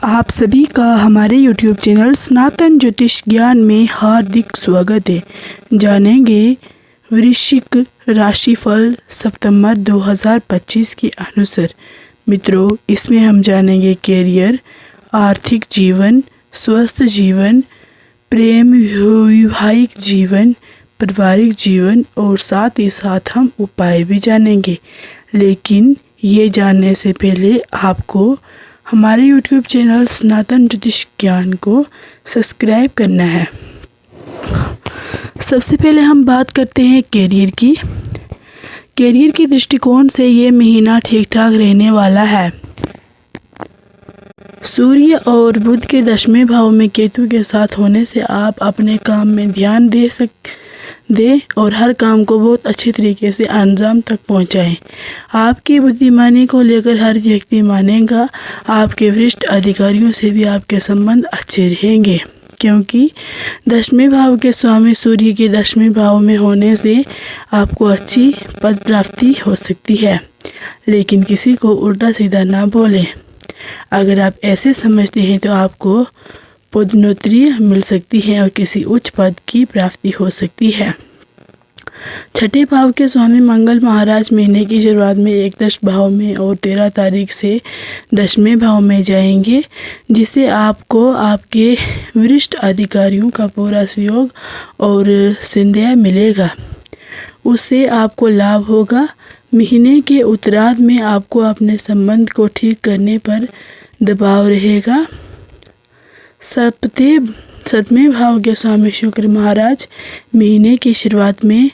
आप सभी का हमारे YouTube चैनल सनातन ज्योतिष ज्ञान में हार्दिक स्वागत है। जानेंगे वृश्चिक राशिफल सितंबर 2025 के अनुसार। मित्रों, इसमें हम जानेंगे कैरियर, आर्थिक जीवन, स्वस्थ जीवन, प्रेम वैवाहिक जीवन, पारिवारिक जीवन और साथ ही साथ हम उपाय भी जानेंगे। लेकिन ये जानने से पहले आपको हमारे YouTube चैनल सनातन ज्योतिष ज्ञान को सब्सक्राइब करना है। सबसे पहले हम बात करते हैं कैरियर की। कैरियर के दृष्टिकोण से ये महीना ठीक ठाक रहने वाला है। सूर्य और बुध के 10वें भाव में केतु के साथ होने से आप अपने काम में ध्यान दे और हर काम को बहुत अच्छे तरीके से अंजाम तक पहुंचाएं। आपकी बुद्धिमानी को लेकर हर व्यक्ति मानेगा। आपके वरिष्ठ अधिकारियों से भी आपके संबंध अच्छे रहेंगे, क्योंकि 10वें भाव के स्वामी सूर्य के 10वें भाव में होने से आपको अच्छी पद प्राप्ति हो सकती है। लेकिन किसी को उल्टा सीधा ना बोलें। अगर आप ऐसे समझते हैं तो आपको पदोन्नति मिल सकती है और किसी उच्च पद की प्राप्ति हो सकती है। छठे भाव के स्वामी मंगल महाराज महीने की शुरुआत में 11 भाव में और 13 तारीख से 10वें भाव में जाएंगे, जिससे आपको आपके वरिष्ठ अधिकारियों का पूरा सहयोग और संदेह मिलेगा। उससे आपको लाभ होगा। महीने के उत्तरार्ध में आपको अपने संबंध को ठीक करने पर दबाव रहेगा। सप्तमें भाव के स्वामी शुक्र महाराज महीने की शुरुआत में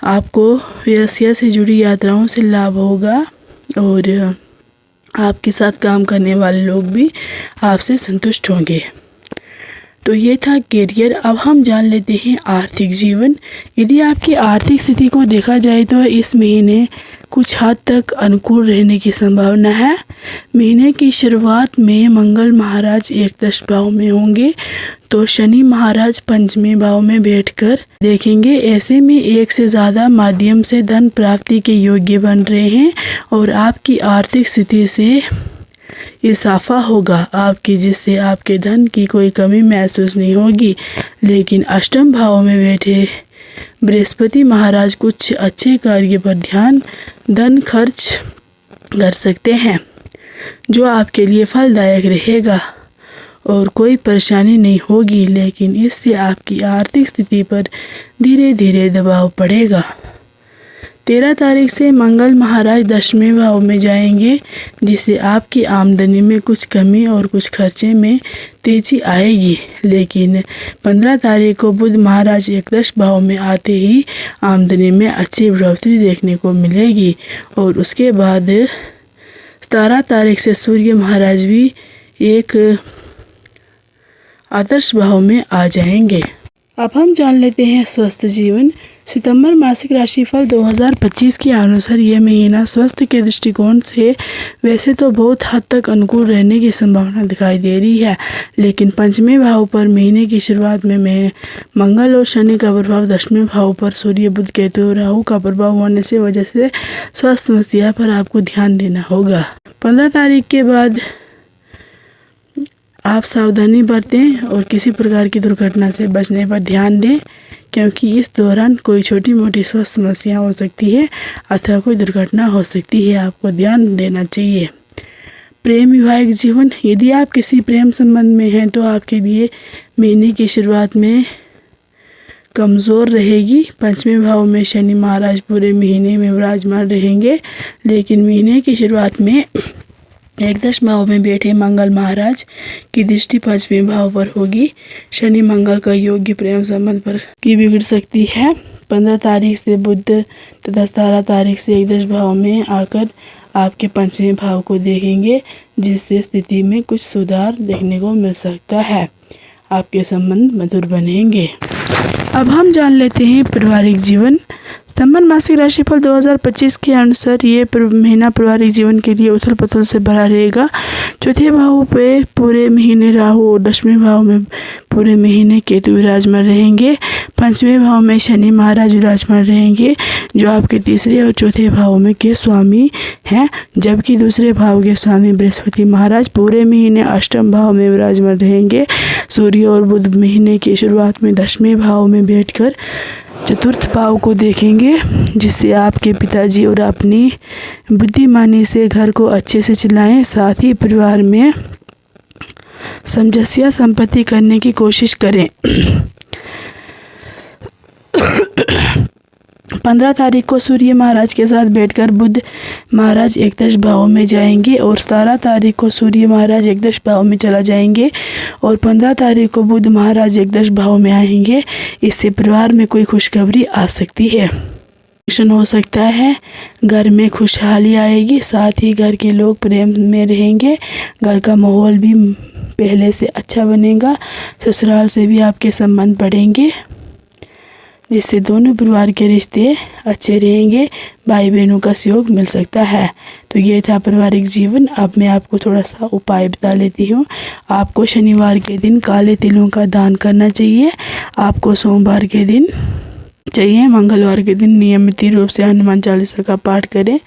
आपको व्यवसाय से जुड़ी यात्राओं से लाभ होगा और आपके साथ काम करने वाले लोग भी आपसे संतुष्ट होंगे। तो ये था कैरियर। अब हम जान लेते हैं आर्थिक जीवन। यदि आपकी आर्थिक स्थिति को देखा जाए तो इस महीने कुछ हद तक अनुकूल रहने की संभावना है। महीने की शुरुआत में मंगल महाराज 11 भाव में होंगे तो शनि महाराज 5वें भाव में बैठकर देखेंगे। ऐसे में एक से ज़्यादा माध्यम से धन प्राप्ति के योग्य बन रहे हैं और आपकी आर्थिक स्थिति से इजाफा होगा आपकी, जिससे आपके धन की कोई कमी महसूस नहीं होगी। लेकिन अष्टम भाव में बैठे बृहस्पति महाराज कुछ अच्छे कार्य पर धन खर्च कर सकते हैं, जो आपके लिए फलदायक रहेगा और कोई परेशानी नहीं होगी। लेकिन इससे आपकी आर्थिक स्थिति पर धीरे धीरे दबाव पड़ेगा। 13 तारीख से मंगल महाराज 10वें भाव में जाएंगे, जिससे आपकी आमदनी में कुछ कमी और कुछ खर्चे में तेजी आएगी। लेकिन 15 तारीख को बुध महाराज 11 भाव में आते ही आमदनी में अच्छी बढ़ोतरी देखने को मिलेगी और उसके बाद 17 तारीख से सूर्य महाराज भी एक आदर्श भाव में आ जाएंगे। अब हम जान लेते हैं स्वस्थ जीवन। सितंबर मासिक राशिफल 2025 के अनुसार यह महीना स्वास्थ्य के दृष्टिकोण से वैसे तो बहुत हद तक अनुकूल रहने की संभावना दिखाई दे रही है। लेकिन 5वें भाव पर महीने की शुरुआत में मंगल और शनि का प्रभाव, 10वें भाव पर सूर्य बुध केतु राहु का प्रभाव होने से वजह से स्वास्थ्य समस्या पर आपको ध्यान देना होगा। 15 तारीख के बाद आप सावधानी बरतें और किसी प्रकार की दुर्घटना से बचने पर ध्यान दें, क्योंकि इस दौरान कोई छोटी मोटी स्वास्थ्य समस्या हो सकती है अथवा कोई दुर्घटना हो सकती है। आपको ध्यान देना चाहिए। प्रेम वैवाहिक जीवन। यदि आप किसी प्रेम संबंध में हैं तो आपके लिए महीने की शुरुआत में कमज़ोर रहेगी। 5वें भाव में शनि महाराज पूरे महीने में विराजमान रहेंगे, लेकिन महीने की शुरुआत में 11 भाव में बैठे मंगल महाराज की दृष्टि 5वें भाव पर होगी। शनि मंगल का योग्य प्रेम संबंध पर की बिगड़ सकती है। 15 तारीख से बुध तथा 17 तारीख से 11 भाव में आकर आपके 5वें भाव को देखेंगे, जिससे स्थिति में कुछ सुधार देखने को मिल सकता है। आपके संबंध मधुर बनेंगे। अब हम जान लेते हैं पारिवारिक जीवन। सितंबर मासिक राशिफल 2025 के अनुसार ये महीना पारिवारिक जीवन के लिए उथल पुथल से भरा रहेगा। चौथे भाव पे पूरे महीने राहु और 10वें भाव में पूरे महीने केतु विराजमान रहेंगे। 5वें भाव में शनि महाराज विराजमान रहेंगे, जो आपके तीसरे और चौथे भाव में के स्वामी हैं, जबकि दूसरे भाव के स्वामी बृहस्पति महाराज पूरे महीने अष्टम भाव में विराजमान रहेंगे। सूर्य और बुध महीने की शुरुआत में 10वें भाव में बैठकर चतुर्थ भाव को देखेंगे, जिससे आपके पिताजी और अपनी बुद्धिमानी से घर को अच्छे से चलाएं। साथ ही परिवार में सामंजस्य संपत्ति करने की कोशिश करें। 15 तारीख को सूर्य महाराज के साथ बैठकर बुध महाराज एकादश भाव में जाएंगे और 17 तारीख को सूर्य महाराज एकादश भाव में चला जाएंगे और 15 तारीख को बुध महाराज एकादश भाव में आएंगे। इससे परिवार में कोई खुशखबरी आ सकती है, हो सकता है, घर में खुशहाली आएगी। साथ ही घर के लोग प्रेम में रहेंगे, घर का माहौल भी पहले से अच्छा बनेगा। ससुराल से भी आपके संबंध बढ़ेंगे, जिससे दोनों परिवार के रिश्ते अच्छे रहेंगे। भाई बहनों का सहयोग मिल सकता है। तो ये था पारिवारिक जीवन। अब मैं आपको थोड़ा सा उपाय बता लेती हूँ। आपको शनिवार के दिन काले तिलों का दान करना चाहिए। आपको सोमवार के दिन चाहिए, मंगलवार के दिन नियमित रूप से हनुमान चालीसा का पाठ करें।